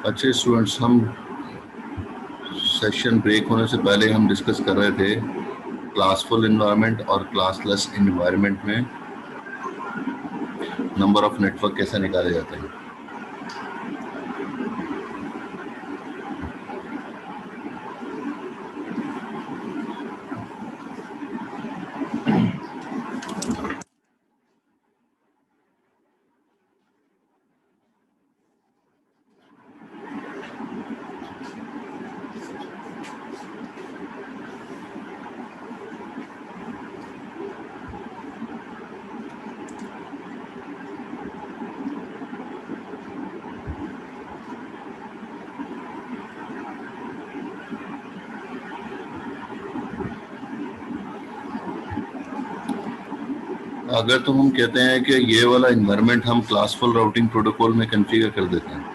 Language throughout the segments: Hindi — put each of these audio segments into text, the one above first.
अच्छे स्टूडेंट्स, हम सेशन ब्रेक होने से पहले हम डिस्कस कर रहे थे क्लासफुल एनवायरनमेंट और क्लासलेस एनवायरनमेंट में नंबर ऑफ नेटवर्क कैसे निकाले जाते हैं। अगर तो हम कहते हैं कि ये वाला एनवायरनमेंट हम क्लासफुल राउटिंग प्रोटोकॉल में कॉन्फ़िगर कर देते हैं,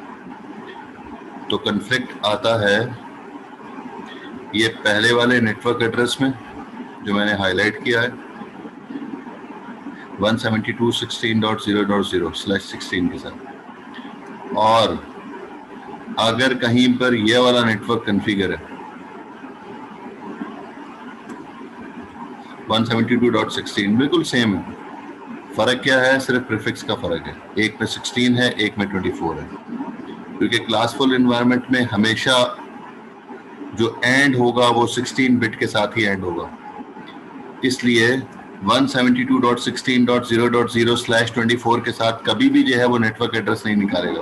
तो कॉन्फ्लिक्ट आता है ये पहले वाले नेटवर्क एड्रेस में जो मैंने हाईलाइट किया है 172.16.0.0/16 के साथ, और अगर कहीं पर ये वाला नेटवर्क कॉन्फ़िगर है 172.16 बिल्कुल सेम है। फर्क क्या है? सिर्फ प्रीफिक्स का फर्क है, एक में 16 है, एक में 24 है। क्योंकि क्लासफुल एनवायरनमेंट में हमेशा जो एंड होगा वो 16 बिट के साथ ही एंड होगा, इसलिए 172.16.0.0/24 के साथ कभी भी जो है वो नेटवर्क एड्रेस नहीं निकालेगा,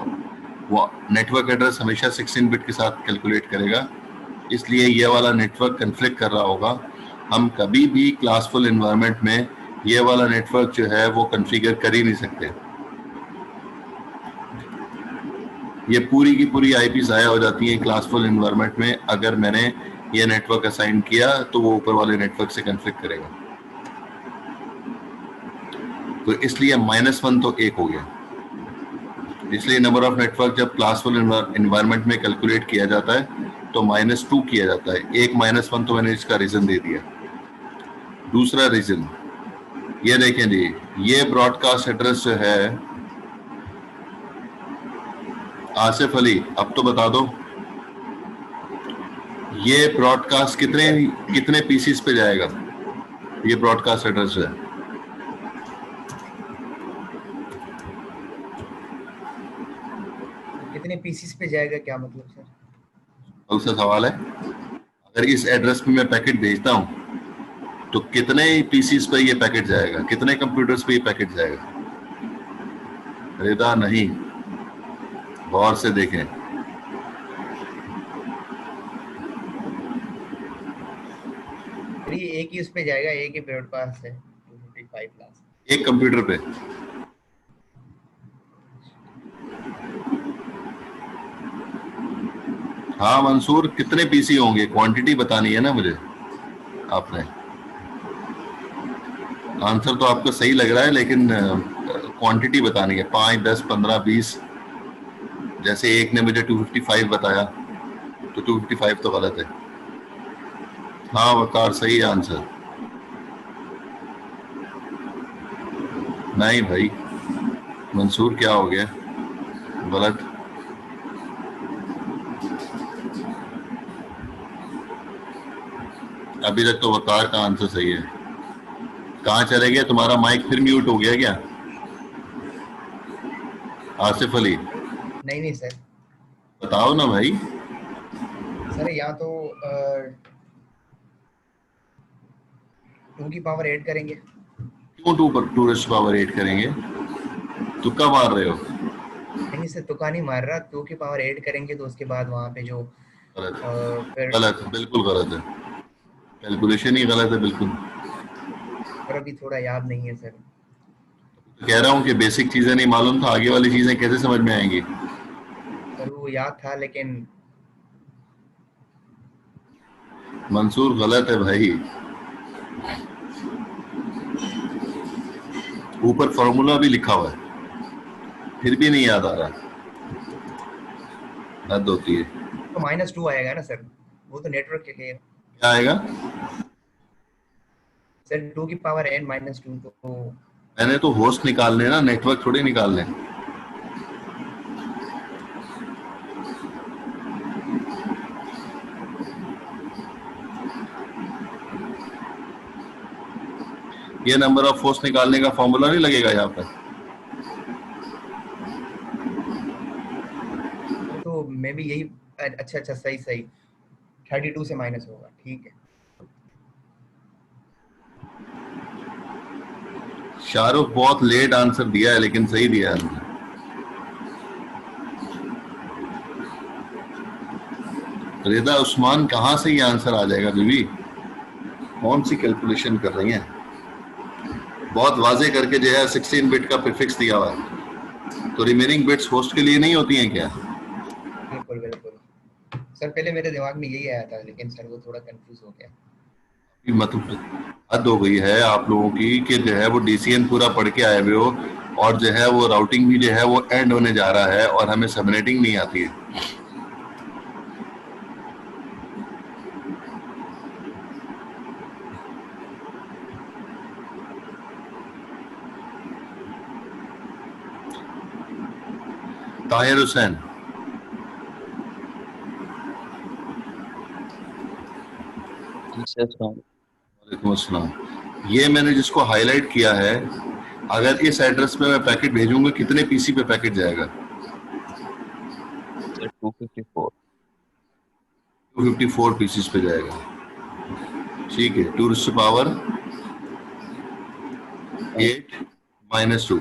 वो नेटवर्क एड्रेस हमेशा 16 बिट के साथ कैलकुलेट करेगा। इसलिए ये वाला नेटवर्क कन्फ्लिक्ट कर रहा होगा। हम कभी भी क्लासफुल एनवायरनमेंट में ये वाला नेटवर्क जो है वो कॉन्फ़िगर कर ही नहीं सकते। ये पूरी की पूरी आईपी ज़ाया हो जाती है क्लासफुल एनवायरनमेंट में। अगर मैंने ये नेटवर्क असाइन किया तो वो ऊपर वाले नेटवर्क से कॉन्फ्लिक्ट करेगा। तो इसलिए -1 तो 1 हो गया। इसलिए नंबर ऑफ नेटवर्क जब क्लासफुल एनवायरनमेंट में कैलकुलेट किया जाता है तो -2 किया जाता है। एक -1 तो मैंने इसका रीजन दे दिया। दूसरा रीजन ये देखें जी, ये ब्रॉडकास्ट एड्रेस जो है आसिफ अली, अब तो बता दो ये ब्रॉडकास्ट कितने पीसीस पे जाएगा? ये ब्रॉडकास्ट एड्रेस जो है कितने पीसीस पे जाएगा, क्या मतलब सर? कौन सा सवाल है? अगर इस एड्रेस पे मैं पैकेट भेजता हूं तो कितने पीसीस पे ये पैकेट जाएगा, कितने कंप्यूटर्स पे ये पैकेट जाएगा? रेदा नहीं, गौर से देखें। ये एक ही उस पे जाएगा, एक ही ब्रॉडकास्ट है 255 5 क्लास। एक कंप्यूटर पे? हाँ मंसूर, कितने पीसी होंगे, क्वांटिटी बतानी है ना मुझे आपने। आंसर तो आपको सही लग रहा है लेकिन क्वांटिटी बतानी है, 5, 10, 15, 20। जैसे एक ने मुझे 255 बताया तो 255 तो गलत है। हाँ वकार, सही है आंसर। नहीं भाई मंसूर, क्या हो गया, गलत। अभी तक तो वकार का आंसर सही है। कहाँ चले गए, तुम्हारा माइक फिर म्यूट हो गया क्या? आसिफ अली, नहीं नहीं सर। बताओ ना भाई। सर यहाँ तो 2 की पावर 8 करेंगे। क्यों 2 पर 2 करेंगे, तुक्का मार रहे हो? नहीं नहीं सर, तुक्का नहीं मार रहा। 2 की पावर 8 करेंगे तो उसके बाद वहाँ पे जो गलत, फिर गलत, बिल्कुल गलत है। कैलकुलेशन ही गलत है बिल्कुल। पर अभी थोड़ा याद नहीं है सर। कह रहा हूँ कि बेसिक चीजें नहीं मालूम था, आगे वाली चीजें कैसे समझ में आएंगी? सर वो याद था लेकिन मंसूर गलत है भाई, ऊपर फॉर्मूला भी लिखा हुआ है फिर भी नहीं याद आ रहा, हद होती है। तो -2 आएगा ना सर, वो तो नेटवर्क के लिए। क्या आएगा? सर 2 की पावर n -2 तो मैंने तो होस्ट निकालने ना, नेटवर्क थोड़ी निकालने। ये नंबर ऑफ होस्ट निकालने का फॉर्मूला नहीं लगेगा यहाँ पर? तो मैं भी यही। अच्छा अच्छा, सही सही। 32 से माइनस होगा, ठीक है। शाहरुख बहुत लेट आंसर दिया है लेकिन सही दिया है। रेदा उस्मान, कहाँ से ये आंसर आ जाएगा बीबी, कौन सी कैलकुलेशन कर रही हैं? बहुत वाजे करके जो है 16 बिट का प्रीफिक्स दिया हुआ है, तो रिमेनिंग बिट्स होस्ट के लिए नहीं होती हैं क्या? बिल्कुल बिल्कुल। सर पहले मेरे दिमाग में यही आया था लेकिन सर वो थोड़ा कंफ्यूज हो गया। मतलब हद हो गई है आप लोगों की कि जो है वो डीसीएन पूरा पढ़ के आए हुए हो और जो है वो राउटिंग भी जो है वो एंड होने जा रहा है और हमें सबनेटिंग नहीं आती है। ताहिर हुसैन, वालेकुम अस्सलाम। ये मैंने जिसको हाईलाइट किया है, अगर इस एड्रेस पे मैं पैकेट भेजूंगा कितने पीसी पे पैकेट जाएगा? 254। 254 पीसीस पे जाएगा, ठीक है। 2⁻8 - 2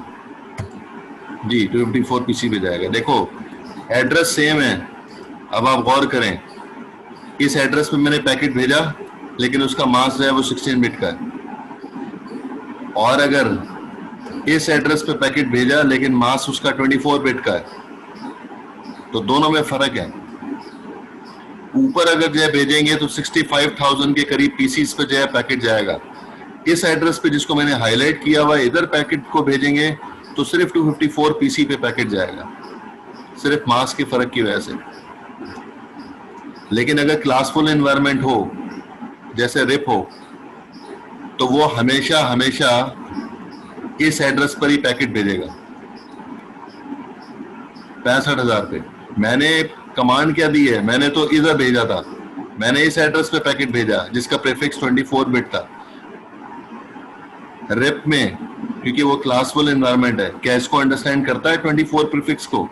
जी 254 पीसी पे जाएगा। देखो एड्रेस सेम है, अब आप गौर करें, इस एड्रेस पे मैंने पैकेट भेजा लेकिन उसका मास जो है वो 16 बिट का है, और अगर इस एड्रेस पे पैकेट भेजा लेकिन मास उसका 24 बिट का है, तो दोनों में फर्क है। ऊपर अगर जो है भेजेंगे तो 65,000 के करीब पीसीस पे जो है पैकेट जाएगा। इस एड्रेस पे जिसको मैंने हाईलाइट किया हुआ इधर पैकेट को भेजेंगे तो सिर्फ 254 पीसी पे पैकेट जाएगा, सिर्फ मास के फर्क की वजह से। लेकिन अगर क्लासफुल एनवायरनमेंट हो जैसे रिप हो तो वो हमेशा हमेशा इस एड्रेस पर ही पैकेट भेजेगा, 65,000 पे। मैंने कमांड क्या दी है, मैंने तो इधर भेजा था, मैंने इस एड्रेस पे पैकेट भेजा जिसका प्रीफिक्स 24 बिट था। रिप में क्योंकि वो क्लासफुल एनवायरनमेंट है, क्या इसको अंडरस्टैंड करता है 24 प्रीफिक्स को?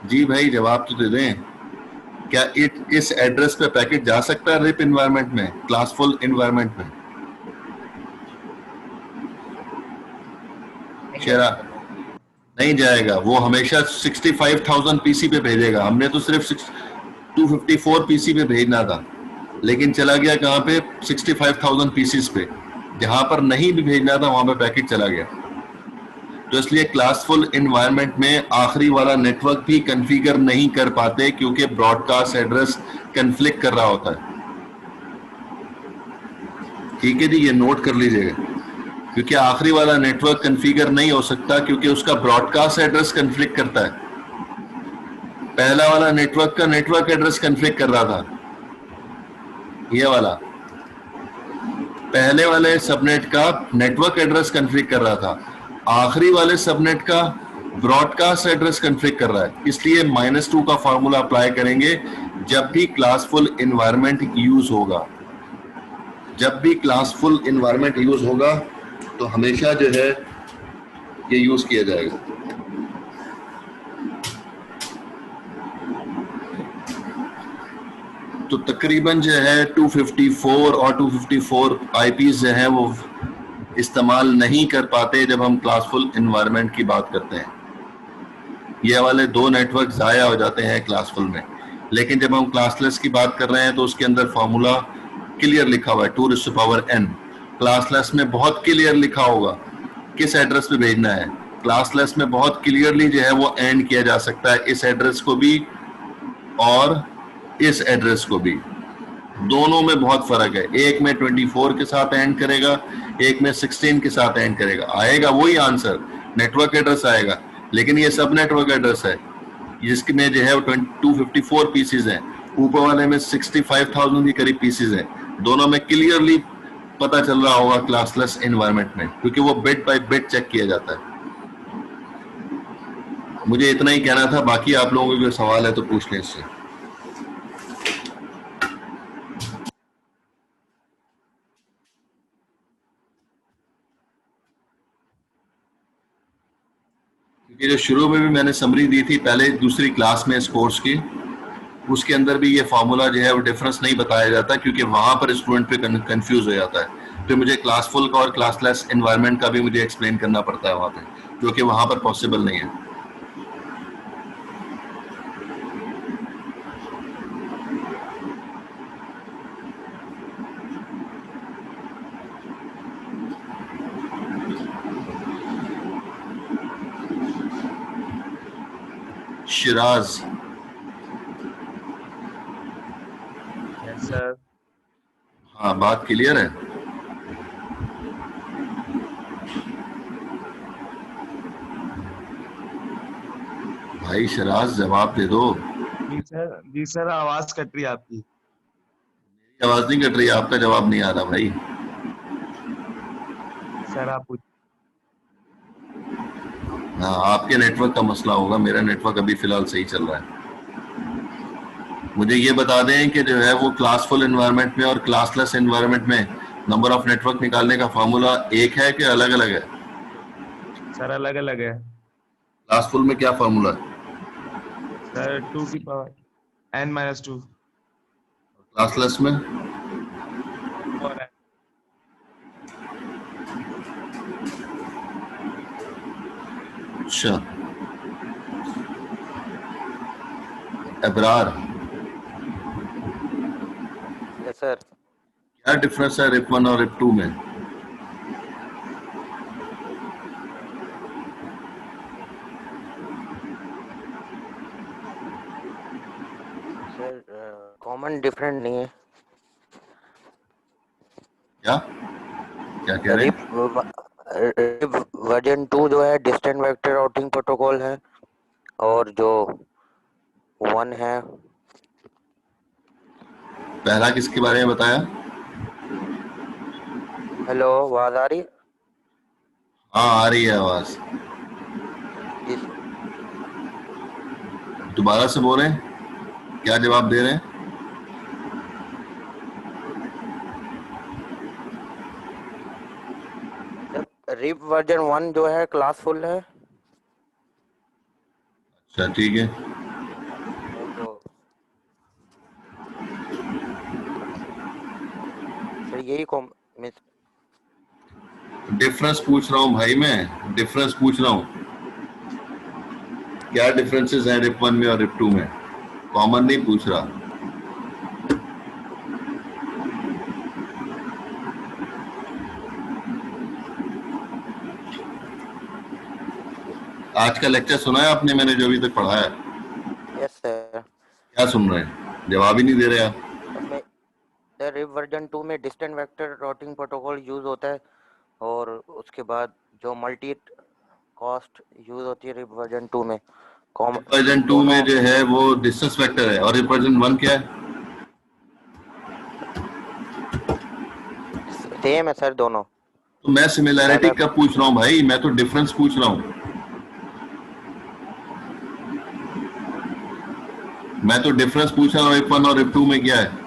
जी भाई जवाब तो दे दें, क्या इस एड्रेस पे पैकेट जा सकता है रिप एनवायरनमेंट में, क्लासफुल एनवायरनमेंट में? नहीं जा शेरा, सकता। नहीं जाएगा, वो हमेशा 65,000 पीसी पे भेजेगा। हमने तो सिर्फ 254 पीसी पे भेजना था, लेकिन चला गया कहाँ पे, 65,000 पीसीस पे। जहां पर नहीं भी भेजना था वहां पे पैकेट चला गया। तो इसलिए क्लासफुल एनवायरनमेंट में आखिरी वाला नेटवर्क भी कॉन्फ़िगर नहीं कर पाते, क्योंकि ब्रॉडकास्ट एड्रेस कन्फ्लिक्ट कर रहा होता है। ठीक है जी, ये नोट कर लीजिएगा, क्योंकि आखिरी वाला नेटवर्क कॉन्फ़िगर नहीं हो सकता, क्योंकि उसका ब्रॉडकास्ट एड्रेस कन्फ्लिक्ट करता है। पहला वाला नेटवर्क का नेटवर्क एड्रेस कन्फ्लिक्ट कर रहा था, ये वाला पहले वाले सबनेट का नेटवर्क एड्रेस कॉन्फ़िगर कर रहा था, आखिरी वाले सबनेट का ब्रॉडकास्ट एड्रेस कॉन्फ़िगर कर रहा है। इसलिए -2 का फार्मूला अप्लाई करेंगे जब भी क्लासफुल एनवायरनमेंट यूज होगा। जब भी क्लासफुल एनवायरनमेंट यूज होगा तो हमेशा जो है ये यूज किया जाएगा। तो तकरीबन जो है 254 और 254 आईपीज जो है वो इस्तेमाल नहीं कर पाते जब हम क्लासफुल एनवायरनमेंट की बात करते हैं। ये वाले दो नेटवर्क ज़ाया हो जाते हैं क्लासफुल में। लेकिन जब हम क्लासलेस की बात कर रहे हैं तो उसके अंदर फॉर्मूला क्लियर लिखा हुआ है 2⁻n। क्लासलेस में बहुत क्लियर लिखा होगा किस एड्रेस पे भेजना है। क्लासलेस में बहुत क्लियरली जो है वो एंड किया जा सकता है, इस एड्रेस को भी और इस एड्रेस को भी। दोनों में बहुत फर्क है, एक में 24 के साथ एंड करेगा, एक में 16 के साथ एंड करेगा, आएगा वही आंसर, नेटवर्क एड्रेस आएगा। लेकिन ये सब नेटवर्क एड्रेस है, जिसमें जो है 254 पीसीज हैं, ऊपर वाले में 65,000 के करीब पीसीज हैं। दोनों में क्लियरली पता चल रहा होगा क्लासलेस एनवायरनमेंट में, क्योंकि वो बिट बाय बिट चेक किया जाता है। मुझे इतना ही कहना था, बाकी आप लोगों को कोई सवाल है तो पूछ लें इससे। क्योंकि जो शुरू में भी मैंने समरी दी थी पहले दूसरी क्लास में इस कोर्स की, उसके अंदर भी ये फार्मूला जो है वो डिफरेंस नहीं बताया जाता, क्योंकि वहां पर स्टूडेंट पे कंफ्यूज हो जाता है। फिर मुझे क्लासफुल का और क्लासलेस एनवायरनमेंट का भी मुझे एक्सप्लेन करना पड़ता है वहां पे, जो कि वहां पर पॉसिबल नहीं है। Siraj, yes sir. हाँ बात क्लियर है? भाई शिराज जवाब दे दो। जी सर आवाज कट रही है आपकी। आवाज नहीं कट रही, आपका जवाब नहीं आ रहा भाई। सर आप हाँ आपके नेटवर्क का मसला होगा, मेरा नेटवर्क अभी फिलहाल सही चल रहा है। मुझे ये बता दें कि जो है वो क्लासफुल एनवायरनमेंट में और क्लासलेस एनवायरनमेंट में नंबर ऑफ नेटवर्क निकालने का फार्मूला एक है कि अलग अलग है? सर अलग अलग है क्लासफुल में क्या फार्मूला है? सर 2 की पावर n-2 क्लासलेस में? और अच्छा, अबरार यस सर। क्या डिफरेंस है रिप 1 और रिप 2 में? सर कॉमन डिफरेंट नहीं है। क्या क्या कह रहे हैं? रिप वर्जन 2 जो है डिस्टेंट वेक्टर राउटिंग प्रोटोकॉल है, और जो 1 है। पहला किसके बारे में बताया? हेलो, आवाज आ रही है? हाँ आ रही है आवाज। जी दोबारा से बोलें, क्या जवाब दे रहे हैं? सर रिप वर्जन 1 जो है क्लासफुल है, अच्छा ठीक है। और जो सर यही डिफरेंस पूछ रहा हूँ भाई, मैं डिफरेंस पूछ रहा हूँ। क्या डिफरेंसेस हैं रिप 1 में और रिप 2 में? कॉमन नहीं पूछ रहा। आज का लेक्चर सुना है आपने, मैंने जो अभी तक पढ़ा है? Yes sir. क्या सुन रहे हैं? जवाब ही नहीं दे रहे आप। उसमें सर रिप वर्जन 2 में distant vector routing protocol use होता है, और उसके बाद जो मल्टी कास्ट यूज होती है रिप वर्जन 2 में। वर्जन 2 में जो है वो डिस्टेंस वेक्टर है, और वर्जन 1 क्या है? सेम है सर दोनों। तो मैं सिमिलैरिटी ज्यादा कब पूछ रहा हूँ भाई? मैं तो डिफरेंस पूछ रहा हूँ। मैं तो डिफरेंस पूछ रहा हूँ रिप 1 और रिप 2 में क्या है।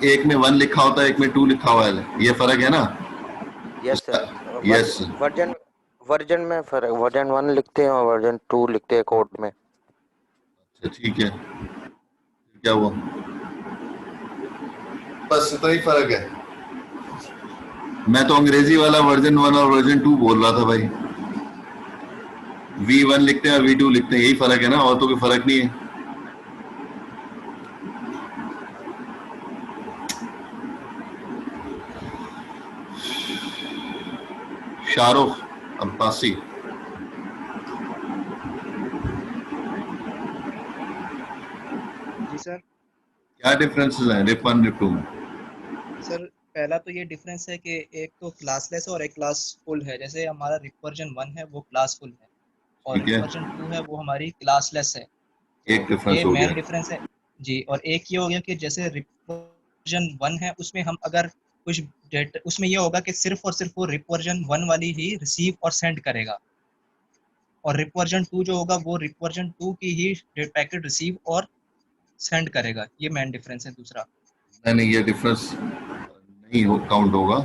एक में 1 लिखा होता है, एक में 2 लिखा हुआ है, ये फर्क है ना? यस उसका सर। यस। वर्जन वर्जन में फर्क, वर्जन 1 लिखते हैं और वर्जन 2 लिखते हैं कोड में। अच्छा ठीक है, क्या हुआ? बस इतना ही फर्क है। मैं तो अंग्रेजी वाला वर्जन 1 और वर्जन 2 बोल रहा था भाई। V1 लिखते हैं और V2 लिखते हैं, यही फर्क है ना, और तो कोई फर्क नहीं है। शाहरुख अब्बासी, जी सर। क्या डिफरेंसेस हैं रिप 1 रिप 2 में? सर पहला तो ये डिफरेंस है कि एक तो क्लासलेस और एक क्लासफुल है। जैसे हमारा रिप वर्जन 1 है वो क्लासफुल है, और ठीक रिप है, वर्जन 2 है वो हमारी क्लासलेस है। एक तो डिफरेंस ये हो मेन गया। डिफरेंस है जी। और एक ये हो गया कि जैसे रिप वर्जन 1 है उसमें हम अगर कुछ डेटा, उसमें ये होगा कि सिर्फ और सिर्फ वो रिप वर्जन 1 वाली ही रिसीव और सेंड करेगा, और रिप वर्जन 2 जो होगा वो रिप वर्जन 2 की ही पैकेट रिसीव और सेंड करेगा। ये मेन डिफरेंस है दूसरा। नहीं, ये डिफरेंस नहीं काउंट होगा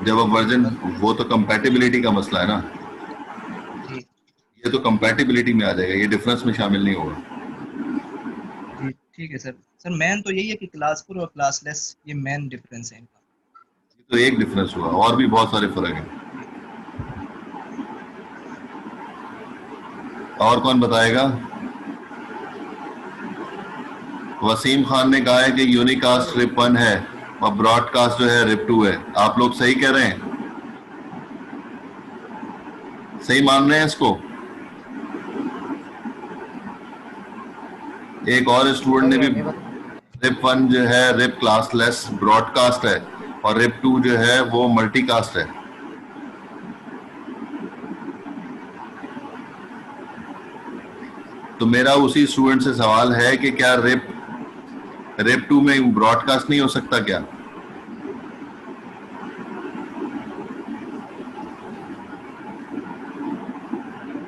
जब अब वर्जन, सर वो तो कंपैटिबिलिटी का मसला है ना। जी ये तो कंपैटिबिलिटी में आ जाएगा, ये डिफरेंस में शामिल नहीं होगा। जी ठीक है सर। सर मेन तो यही है कि क्लासफुल और क्लासलेस, ये मेन डिफरेंस है इनका। ये तो एक डिफरेंस हुआ, और भी बहुत सारे फर्क हैं। जी और कौन बताएगा? वसीम खान ने कहा है कि यूनिकास्ट रिप 1 है और ब्रॉडकास्ट जो है रिप 2 है। आप लोग सही कह रहे हैं? सही मान रहे हैं इसको? एक और स्टूडेंट ने भी, रिप 1 जो है रिप क्लासलेस ब्रॉडकास्ट है, और रिप 2 जो है वो मल्टीकास्ट है। तो मेरा उसी स्टूडेंट से सवाल है कि क्या रिप रिप 2 में ब्रॉडकास्ट नहीं हो सकता क्या?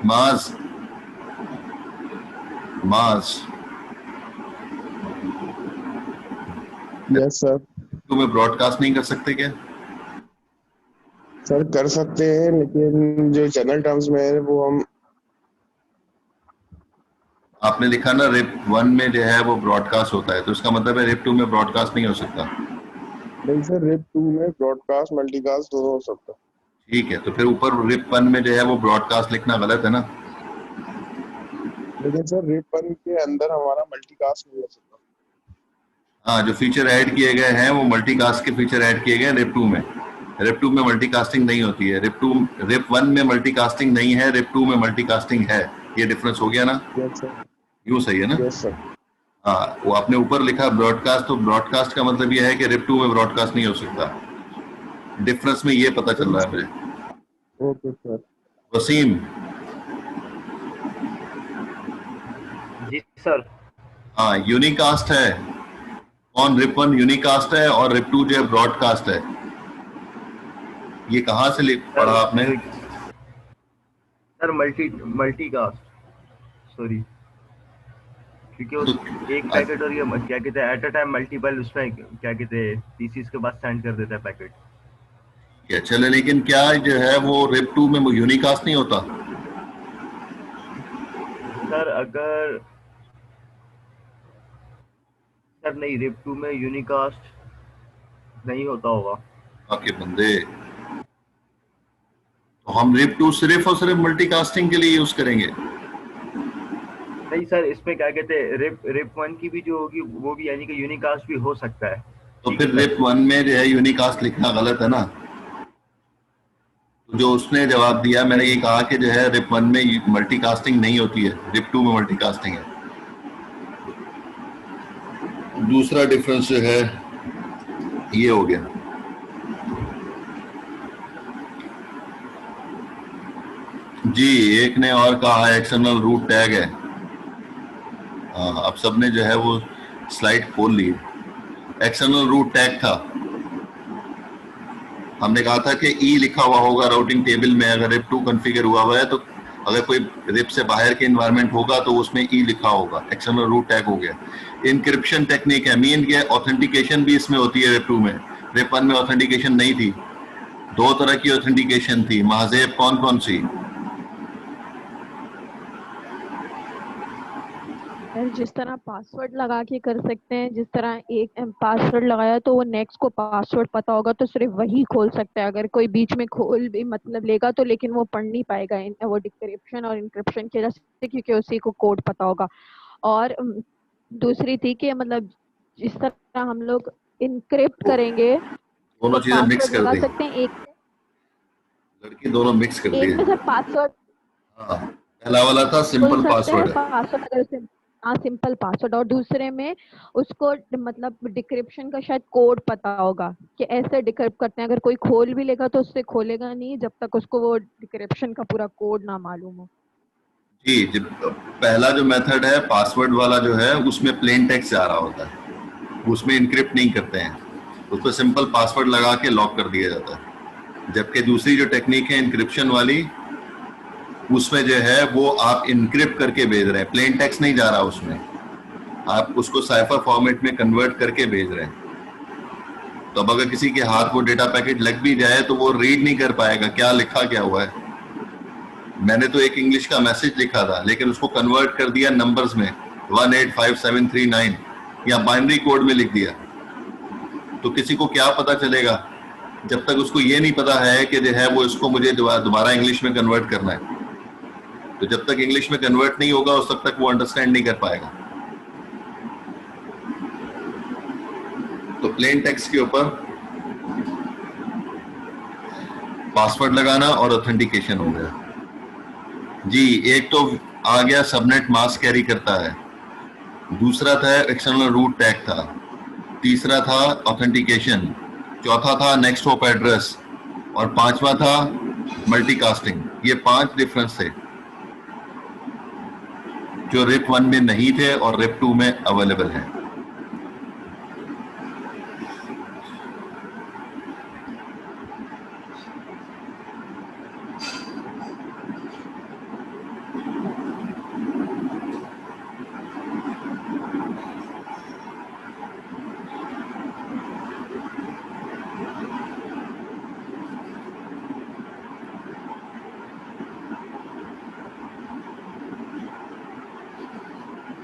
माज माज यस सर। 2 में ब्रॉडकास्ट नहीं कर सकते क्या? सर कर सकते हैं, लेकिन जो जनरल टर्म्स में है वो हम। आपने लिखा ना रिप 1 में जो है वो ब्रॉडकास्ट होता है, तो इसका मतलब है रिप 2 में ब्रॉडकास्ट नहीं हो सकता। नहीं सर, रिप 2 में ब्रॉडकास्ट मल्टीकास्ट दोनों हो सकता है। ठीक है, तो फिर ऊपर रिप 1 में जो है वो ब्रॉडकास्ट लिखना गलत है ना? लेकिन सर रिप 1 के अंदर हमारा मल्टीकास्ट नहीं हो सकता। हाँ, जो फीचर ऐड किए गए हैं वो मल्टीकास्ट के फीचर ऐड किए गए हैं रिप 2 में। रिप 2 में मल्टीकास्टिंग नहीं होती है। रिप 1 में मल्टीकास्टिंग नहीं है, रिप 2 में मल्टीकास्टिंग है। ये डिफरेंस हो गया ना? Yes sir. यूं सही है ना? Yes sir. हाँ, वो आपने ऊपर लिखा ब्रॉडकास्ट, तो ब्रॉडकास्ट का मतलब ये है कि रिप 2 में ब्रॉडकास्ट नहीं हो सकता। डिफरेंस में ये पता चल रहा है मुझे। Okay sir. Wasim, ji sir. हाँ यूनिकास्ट है। कौन? रिप 1 यूनिकास्ट है और रिप 2 जो है ब्रॉडकास्ट है। ये कहाँ से पढ़ा आपने? सर मल्टीकास्ट, सॉरी, क्योंकि उस तो एक पैकेट, और ये क्या कहते हैं एट अ टाइम मल्टीपल, उसमें क्या कहते हैं पीसीस के बाद सेंड कर देता है पैकेट। क्या चले, लेकिन क्या जो है वो रिप 2 में यूनिकास्ट नहीं होता? सर अगर, सर नहीं, रिप 2 में यूनिकास्ट नहीं होता होगा। आपके बंदे, तो हम RIP2 सिर्फ और सिर्फ मल्टीकास्टिंग के लिए यूज करेंगे। नहीं सर, इसमें क्या कहते हैं, रिप 1 की भी जो होगी वो भी यानी कि यूनिकास्ट भी हो सकता है। तो फिर RIP1 में जो है यूनिकास्ट लिखना गलत है ना। जो उसने जवाब दिया, मैंने ये कहा कि जो है RIP1 में मल्टीकास्टिंग नहीं होती है, RIP2 में मल्टीकास्टिंग है। दूसरा डिफरेंस जो है ये हो गया। जी, एक ने और कहा है एक्सटर्नल रूट टैग है। अब सबने जो है वो स्लाइड खोल ली। एक्सटर्नल रूट टैग था, हमने कहा था कि ई लिखा हुआ होगा राउटिंग टेबल में, अगर RIP2 कॉन्फ़िगर हुआ हुआ है तो अगर कोई RIP से बाहर के इन्वायरमेंट होगा तो उसमें ई लिखा होगा। एक्सटर्नल रूट टैग हो गया। इनक्रिप्शन टेक्निक है, मीन के ऑथेंटिकेशन भी इसमें होती है RIP2 में। RIP1 में ऑथेंटिकेशन नहीं थी, दो तरह की ऑथेंटिकेशन थी। महाजेब कौन कौन सी? जिस तरह पासवर्ड लगा के कर सकते हैं, जिस तरह एक पासवर्ड लगाया तो वो नेक्स्ट को पासवर्ड पता होगा तो सिर्फ वही खोल सकता है। अगर कोई बीच में खोल भी मतलब लेगा तो लेकिन वो पढ़ नहीं पाएगा वो डिक्रिप्शन और इंक्रिप्शन की वजह से, क्योंकि उसी को कोड पता होगा। और दूसरी थी कि मतलब जिस तरह हम लोग इनक्रिप्ट करेंगे दोनों तो चीजें मिक्स पासवर्ड कर लगा दी सकते हैं, एक लड़की, दोनों मिक्स कर एक दिए। में सिर्फ पासवर्ड हाँ, पहला वाला था खोल सिंपल सकते हैं, पासवर्ड है। पासवर्ड अगर उसे सिंपल पासवर्ड, और दूसरे में उसको मतलब डिक्रिप्शन का शायद कोड पता होगा कि ऐसे डिक्रिप्ट करते हैं। अगर कोई खोल भी लेगा तो उससे खोलेगा नहीं जब तक उसको वो डिक्रिप्शन का पूरा कोड ना मालूम हो। जी, जब पहला जो मेथड है पासवर्ड वाला जो है उसमें प्लेन टेक्स्ट जा रहा होता है, उसमें इनक्रिप्ट नहीं करते हैं, उस पर सिंपल पासवर्ड लगा के लॉक कर दिया जाता है। जबकि दूसरी जो टेक्निक है इनक्रिप्शन वाली, उसमें जो है वो आप इनक्रिप्ट करके भेज रहे हैं, प्लेन टेक्स्ट नहीं जा रहा उसमें, आप उसको साइफर फॉर्मेट में कन्वर्ट करके भेज रहे हैं। तो अब अगर किसी के हाथ वो डेटा पैकेट लग भी जाए तो वो रीड नहीं कर पाएगा क्या लिखा क्या हुआ है। मैंने तो एक इंग्लिश का मैसेज लिखा था लेकिन उसको कन्वर्ट कर दिया नंबर्स में, 185739 या बाइनरी कोड में लिख दिया। तो किसी को क्या पता चलेगा जब तक उसको ये नहीं पता है कि जो है वो इसको मुझे दोबारा इंग्लिश में कन्वर्ट करना है। तो जब तक इंग्लिश में कन्वर्ट नहीं होगा उस तक वो अंडरस्टैंड नहीं कर पाएगा। तो प्लेन टेक्स्ट के ऊपर पासवर्ड लगाना और ऑथेंटिकेशन हो गया। जी, एक तो आ गया सबनेट मास्क कैरी करता है, दूसरा था एक्सटर्नल रूट टैग था, तीसरा था ऑथेंटिकेशन, चौथा था नेक्स्ट होप एड्रेस और पांचवा था मल्टीकास्टिंग। ये 5 डिफरेंस थे जो RIP1 में नहीं थे और RIP2 में अवेलेबल हैं।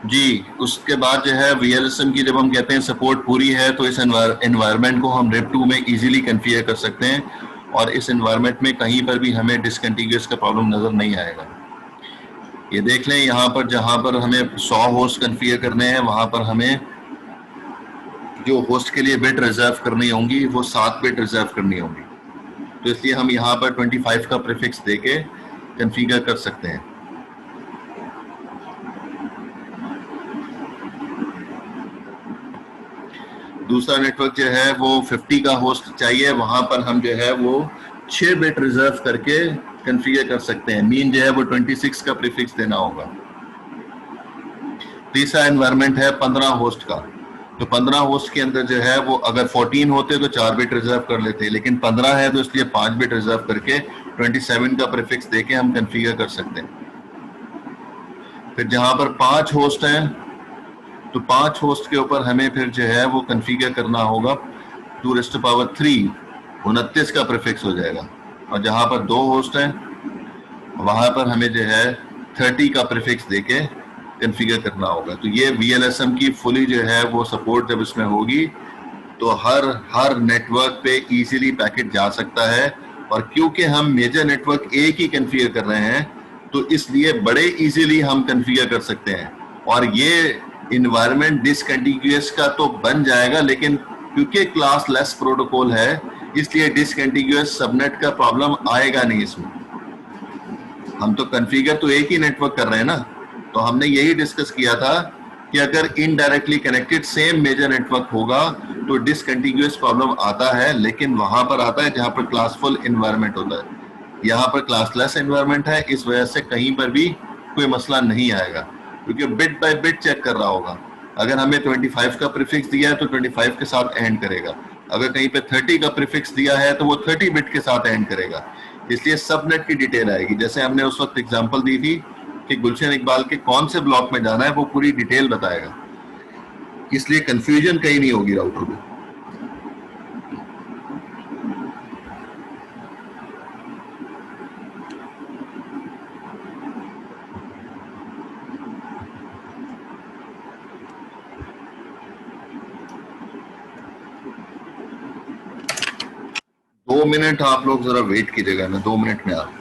जी, उसके बाद जो है VLSM की जब हम कहते हैं सपोर्ट पूरी है तो इस एनवायरनमेंट को हम RIP2 में इजीली कॉन्फ़िगर कर सकते हैं और इस एनवायरनमेंट में कहीं पर भी हमें डिसकंटिन्यूअस का प्रॉब्लम नजर नहीं आएगा। ये देख लें, यहाँ पर जहाँ पर हमें 100 होस्ट कॉन्फ़िगर करने हैं वहाँ पर हमें जो होस्ट के लिए बिट रिजर्व करनी होंगी वो 7 बिट रिजर्व करनी होंगी। तो इसलिए हम यहाँ पर 25 का प्रीफिक्स देके कॉन्फ़िगर कर सकते हैं। दूसरा नेटवर्क जो है वो 50 का होस्ट चाहिए, वहां पर हम जो है वो 6 बिट रिजर्व करके कॉन्फ़िगर कर सकते हैं। मीन जो है वो 26 का प्रीफिक्स देना होगा। तीसरा एनवायरनमेंट है 15 होस्ट का। तो 15 होस्ट के अंदर जो है वो अगर 14 होते तो 4 बिट रिजर्व कर लेते, लेकिन 15 है तो इसलिए 5 बिट रिजर्व करके 27 का प्रीफिक्स देके हम कॉन्फ़िगर कर सकते हैं। फिर जहां पर 5 होस्ट हैं तो 5 होस्ट के ऊपर हमें फिर जो है वो कॉन्फ़िगर करना होगा 2⁻³ 29 का प्रीफिक्स हो जाएगा। और जहां पर 2 होस्ट हैं वहां पर हमें जो है 30 का प्रीफिक्स देके कॉन्फ़िगर करना होगा। तो ये VLSM की फुली जो है वो सपोर्ट जब इसमें होगी तो हर नेटवर्क पे इजीली पैकेट जा सकता है। और क्योंकि हम मेजर नेटवर्क एक ही कॉन्फ़िगर कर रहे हैं तो इसलिए बड़े इजीली हम कॉन्फ़िगर कर सकते हैं। और ये इन्वायरमेंट डिसकंटिन्यूअस का तो बन जाएगा, लेकिन क्योंकि क्लास लेस प्रोटोकॉल है इसलिए डिसकंटिन्यूअस सबनेट का प्रॉब्लम आएगा नहीं इसमें। हम तो कॉन्फ़िगर तो एक ही नेटवर्क कर रहे हैं ना, तो हमने यही डिस्कस किया था कि अगर indirectly connected same major network होगा तो डिसकंटिन्यूअस प्रॉब्लम आता है, लेकिन वहां पर आता है जहां पर क्लासफुल एनवायरनमेंट होता है। यहाँ पर क्लासलेस एनवायरनमेंट है, इस वजह से कहीं पर भी कोई मसला नहीं आएगा, क्योंकि बिट बाय बिट चेक कर रहा होगा। अगर हमें 25 का प्रीफिक्स दिया है तो 25 के साथ एंड करेगा, अगर कहीं पे 30 का प्रीफिक्स दिया है तो वो 30 बिट के साथ एंड करेगा। इसलिए सबनेट की डिटेल आएगी। जैसे हमने उस वक्त एग्जांपल दी थी कि गुलशन इकबाल के कौन से ब्लॉक में जाना है, वो पूरी डिटेल बताएगा, इसलिए कंफ्यूजन कहीं नहीं होगी राउटर में। दो मिनट आप लोग जरा वेट कीजिएगा, मैं 2 मिनट में आ रहा हूं।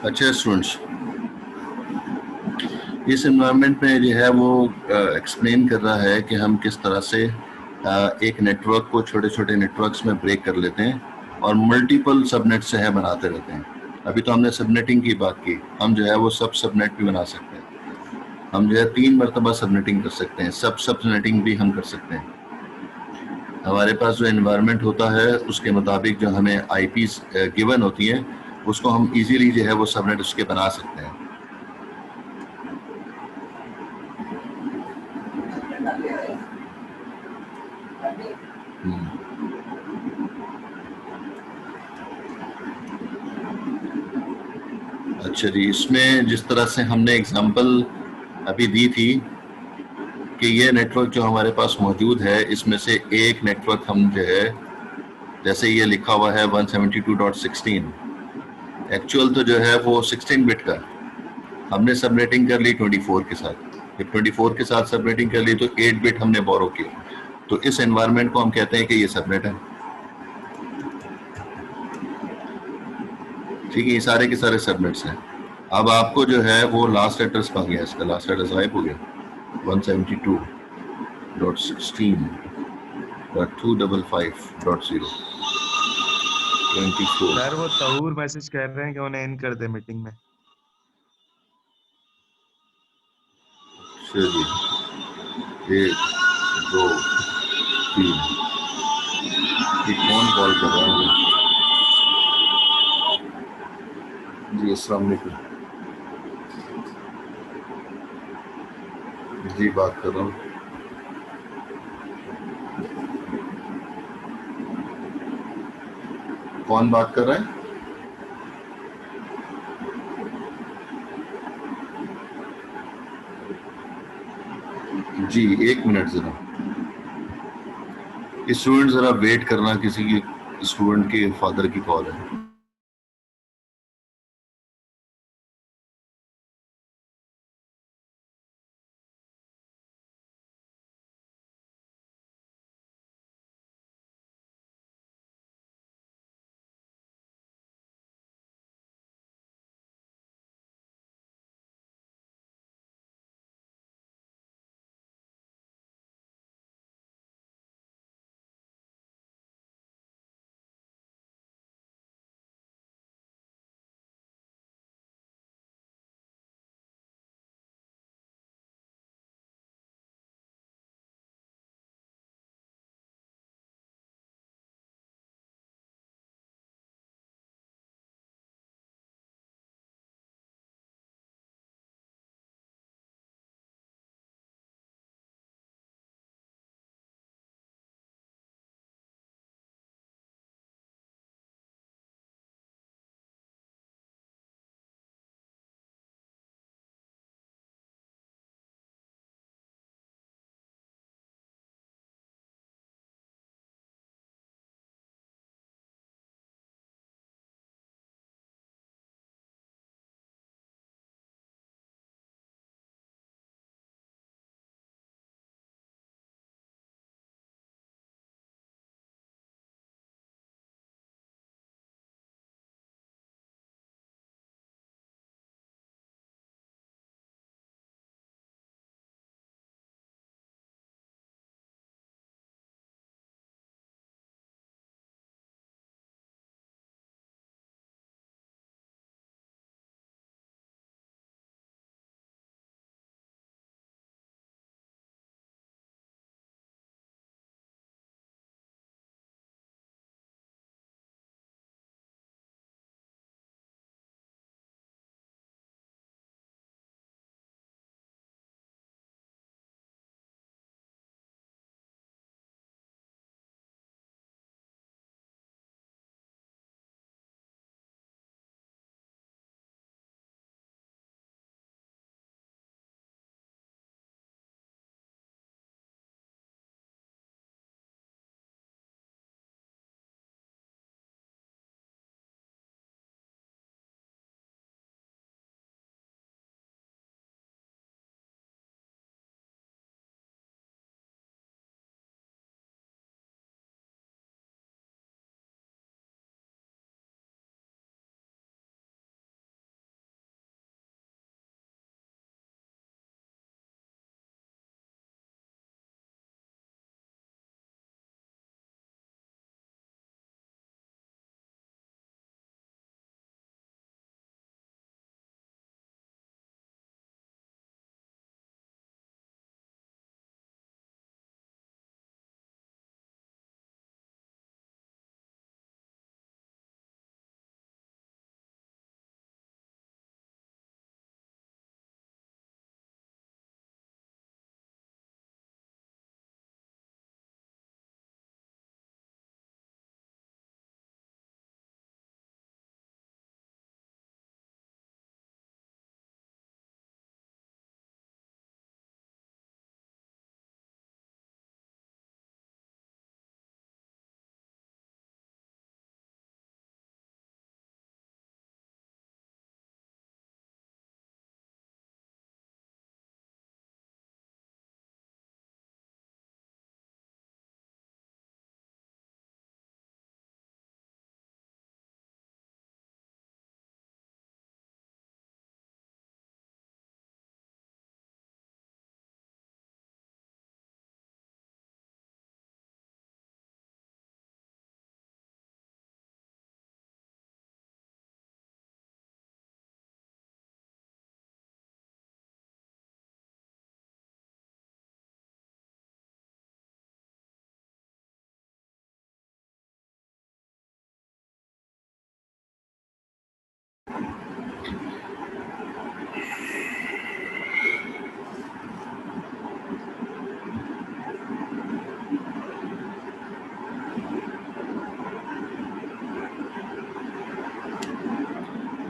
अच्छा स्टूडेंट्स, इस एनवायरनमेंट में जो है वो एक्सप्लेन कर रहा है कि हम किस तरह से एक नेटवर्क को छोटे छोटे नेटवर्क्स में ब्रेक कर लेते हैं और मल्टीपल सबनेट से है बनाते रहते हैं। अभी तो हमने सबनेटिंग की बात की, हम जो है वो सबनेट भी बना सकते हैं। हम जो है 3 मरतबा सबनेटिंग कर सकते हैं, सबनेटिंग भी हम कर सकते हैं। हमारे पास जो एनवायरनमेंट होता है उसके मुताबिक जो हमें आईपीस गिवन होती हैं उसको हम इजीली जो है वो सबनेट उसके बना सकते हैं। अच्छा जी, इसमें जिस तरह से हमने एग्जांपल अभी दी थी कि ये नेटवर्क जो हमारे पास मौजूद है इसमें से एक नेटवर्क हम जो है, जैसे ये लिखा हुआ है 172.16, एक्चुअल तो जो है वो 16 बिट का, हमने सबनेटिंग कर ली 24 के साथ। जब 24 के साथ सबनेटिंग कर ली तो 8 बिट हमने बोरो किया, तो इस एनवायरनमेंट को हम कहते हैं कि ये सबनेट है। ठीक है, ये सारे के सारे सबनेट्स हैं। अब आपको जो है वो लास्ट एड्रेस कहाँ गया, इसका लास्ट एड्रेस गायब हो गया, 172.16.255.0 24। सर वो तहूर मैसेज कर रहे हैं कि उन्हें इन कर दे मीटिंग में। चलिए 1 2 3, ये कौन कॉल कर रहा है? जी अस्सलाम वालेकुम। जी बात कर रहा हूँ। कौन बात कर रहा है? जी 1 मिनट जरा, स्टूडेंट जरा वेट करना, किसी की स्टूडेंट के फादर की कॉल है।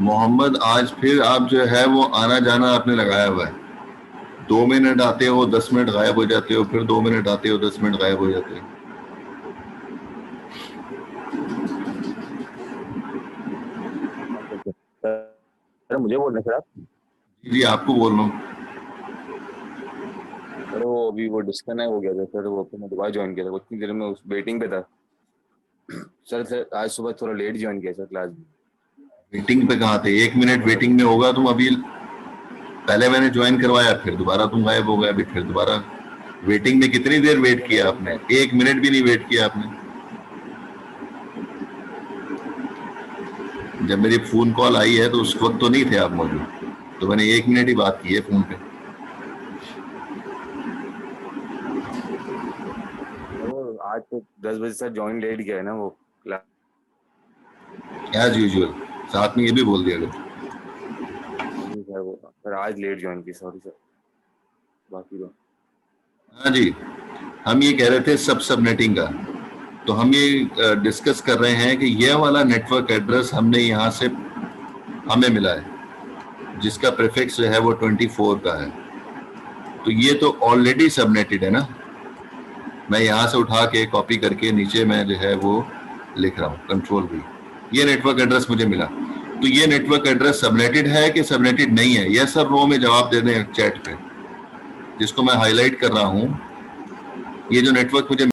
मोहम्मद आज फिर आप जो है वो आना जाना आपने लगाया हुआ है। 2 मिनट आते हो 10 मिनट गायब हो जाते हो, फिर 2 मिनट आते हो 10 मिनट गायब हो जाते हो। सर मुझे बोलना सर आप? जी आपको बोल रहा हूँ। सर वो अभी वो डिस्कनेक्ट हो गया था सर, वो मैं दोबारा ज्वाइन किया था, उतनी देर में उस वेटिंग पे था सर आज सुबह थोड़ा लेट ज्वाइन किया सर क्लास में। वेटिंग पे कहाँ थे? 1 मिनट वेटिंग में होगा तुम अभी। पहले मैंने ज्वाइन करवाया, फिर दोबारा तुम गायब हो गए, अभी फिर दोबारा वेटिंग में। कितनी देर वेट किया आपने? 1 मिनट भी नहीं वेट किया आपने। जब मेरी फोन कॉल आई है तो उस वक्त तो नहीं थे आप मौजूद, तो मैंने 1 मिनट ही बात की है फोन पे। आज तो 10 बजे सर ज्वाइन लेट गया है ना वो क्लास, एज यूजुअल। साथ में ये भी बोल दिया गया सर वो सर आज लेट ज्वाइन की, सॉरी सर। बाकी तो हाँ जी, हम ये कह रहे थे सबनेटिंग का। तो हम ये डिस्कस कर रहे हैं कि यह वाला नेटवर्क एड्रेस हमने यहाँ से हमें मिला है, जिसका प्रीफिक्स जो है वो 24 का है। तो ये तो ऑलरेडी सबनेटेड है ना। मैं यहाँ से उठा के कॉपी करके नीचे मैं जो है वो लिख रहा हूँ कंट्रोल V। ये नेटवर्क एड्रेस मुझे मिला। तो ये नेटवर्क एड्रेस सबनेटेड है कि सबनेटेड नहीं है? यस और नो में जवाब दे दें चैट पे, जिसको मैं हाईलाइट कर रहा हूँ। ये जो नेटवर्क मुझे